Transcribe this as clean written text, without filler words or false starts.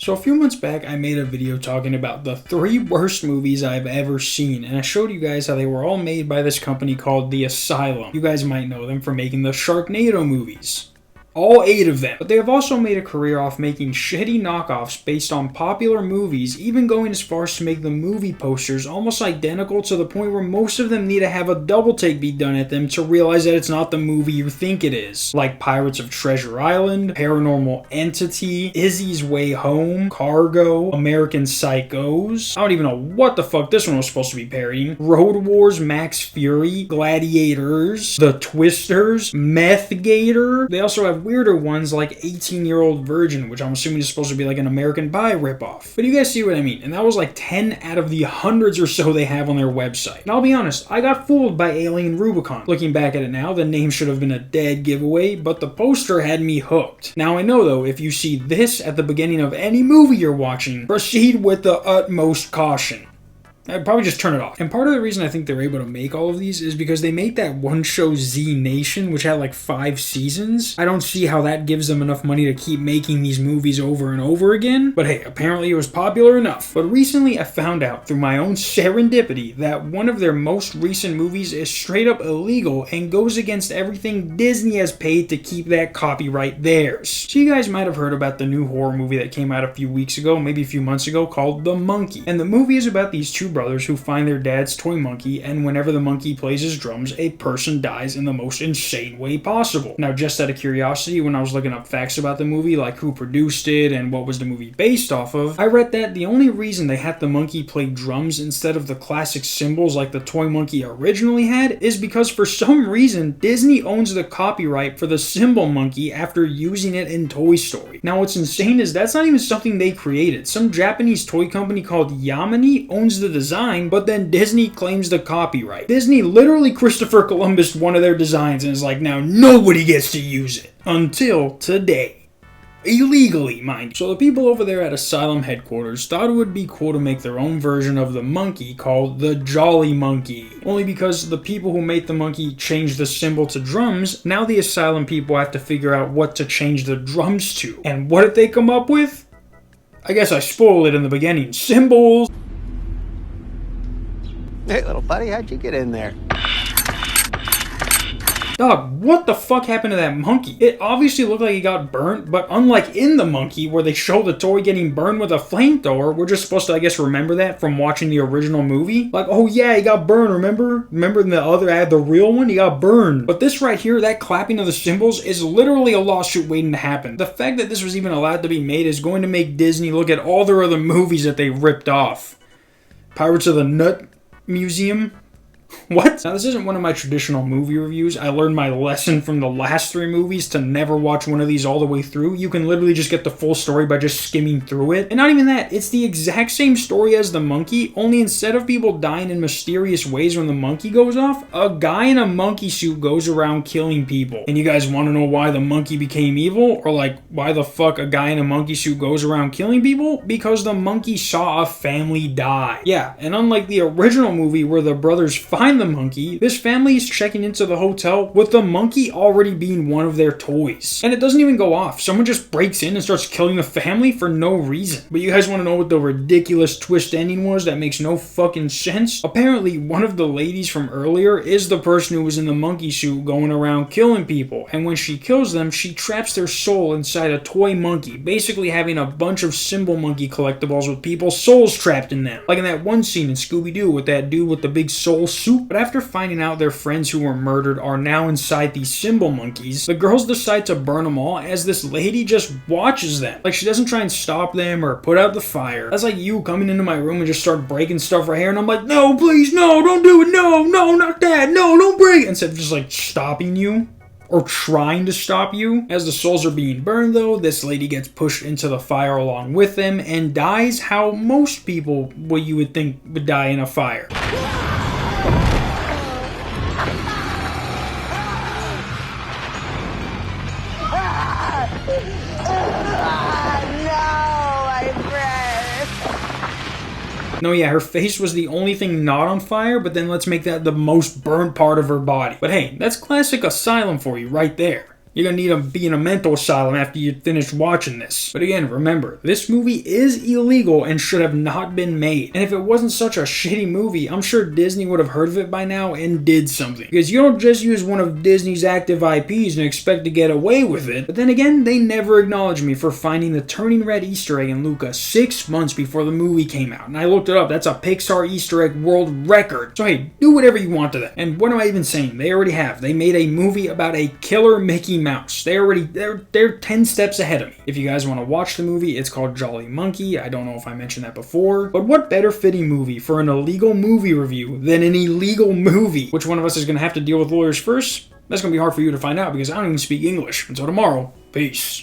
So a few months back, I made a video talking about the 3 worst movies I've ever seen, and I showed you guys how they were all made by this company called the Asylum. You guys might know them for making the Sharknado movies. All 8 of them. But they have also made a career off making shitty knockoffs based on popular movies, even going as far as to make the movie posters almost identical to the point where most of them need to have a double take be done at them to realize that it's not the movie you think it is. Like Pirates of Treasure Island, Paranormal Entity, Izzy's Way Home, Cargo, American Psychos, I don't even know what the fuck this one was supposed to be parodying, Road Wars, Max Fury, Gladiators, The Twisters, Meth Gator. They also have weirder ones like 18-Year-Old Virgin, which I'm assuming is supposed to be like an American Pie ripoff. But you guys see what I mean, and that was like 10 out of the hundreds or so they have on their website. And I'll be honest, I got fooled by Alien Rubicon. Looking back at it now, the name should have been a dead giveaway, but the poster had me hooked. Now I know though, if you see this at the beginning of any movie you're watching, proceed with the utmost caution. I'd probably just turn it off. And part of the reason I think they're able to make all of these is because they made that one show Z Nation, which had like 5 seasons. I don't see how that gives them enough money to keep making these movies over and over again. But hey, apparently it was popular enough. But recently I found out through my own serendipity that one of their most recent movies is straight up illegal and goes against everything Disney has paid to keep that copyright theirs. So you guys might have heard about the new horror movie that came out a few weeks ago, maybe a few months ago, called The Monkey. And the movie is about these 2 brothers who find their dad's toy monkey, and whenever the monkey plays his drums, a person dies in the most insane way possible. Now, just out of curiosity, when I was looking up facts about the movie, like who produced it and what was the movie based off of, I read that the only reason they had the monkey play drums instead of the classic cymbals like the toy monkey originally had is because for some reason, Disney owns the copyright for the cymbal monkey after using it in Toy Story. Now, what's insane is that's not even something they created. Some Japanese toy company called Yamane owns the design, but then Disney claims the copyright. Disney literally Christopher Columbus one of their designs and is like, now nobody gets to use it. Until today. Illegally, mind you. So the people over there at Asylum headquarters thought it would be cool to make their own version of the monkey called the Jolly Monkey. Only because the people who made the monkey changed the symbol to drums, now the Asylum people have to figure out what to change the drums to. And what did they come up with? I guess I spoiled it in the beginning. Cymbals. Hey, little buddy, how'd you get in there? Dog, what the fuck happened to that monkey? It obviously looked like he got burnt, but unlike in The Monkey, where they show the toy getting burned with a flamethrower, we're just supposed to, I guess, remember that from watching the original movie. Like, oh yeah, he got burned, remember? Remember in the other ad, the real one? He got burned. But this right here, that clapping of the cymbals, is literally a lawsuit waiting to happen. The fact that this was even allowed to be made is going to make Disney look at all their other movies that they ripped off. Pirates of the Nut Museum? What? Now, this isn't one of my traditional movie reviews. I learned my lesson from the last 3 movies to never watch one of these all the way through. You can literally just get the full story by just skimming through it. And not even that, it's the exact same story as The Monkey, only instead of people dying in mysterious ways when the monkey goes off, a guy in a monkey suit goes around killing people. And you guys want to know why the monkey became evil? Or like, why the fuck a guy in a monkey suit goes around killing people? Because the monkey saw a family die. Yeah, and unlike the original movie where the brothers find the monkey, this family is checking into the hotel with the monkey already being one of their toys. And it doesn't even go off. Someone just breaks in and starts killing the family for no reason. But you guys want to know what the ridiculous twist ending was that makes no fucking sense? Apparently, one of the ladies from earlier is the person who was in the monkey suit going around killing people. And when she kills them, she traps their soul inside a toy monkey, basically having a bunch of symbol monkey collectibles with people's souls trapped in them. Like in that one scene in Scooby-Doo with that dude with the big soul suit. But after finding out their friends who were murdered are now inside these symbol monkeys, the girls decide to burn them all as this lady just watches them. Like, she doesn't try and stop them or put out the fire. That's like you coming into my room and just start breaking stuff right here, and I'm like, no, please, no, don't do it, no, not that, no, don't break it, instead of just like stopping you. Or trying to stop you. As the souls are being burned though, this lady gets pushed into the fire along with them and dies how most people, what you would think would die in a fire. No, yeah, her face was the only thing not on fire, but then let's make that the most burnt part of her body. But hey, that's classic Asylum for you right there. You're gonna need to be in a mental asylum after you finish watching this. But again, remember, this movie is illegal and should have not been made. And if it wasn't such a shitty movie, I'm sure Disney would have heard of it by now and did something. Because you don't just use one of Disney's active IPs and expect to get away with it. But then again, they never acknowledged me for finding the Turning Red Easter egg in Luca 6 months before the movie came out. And I looked it up. That's a Pixar Easter egg world record. So hey, do whatever you want to that. And what am I even saying? They already have. They made a movie about a killer Mickey Mouse. They're 10 steps ahead of me. If you guys want to watch the movie, it's called Jolly Monkey. I don't know if I mentioned that before. But what better fitting movie for an illegal movie review than an illegal movie? Which one of us is going to have to deal with lawyers first? That's going to be hard for you to find out because I don't even speak English. Until tomorrow, peace.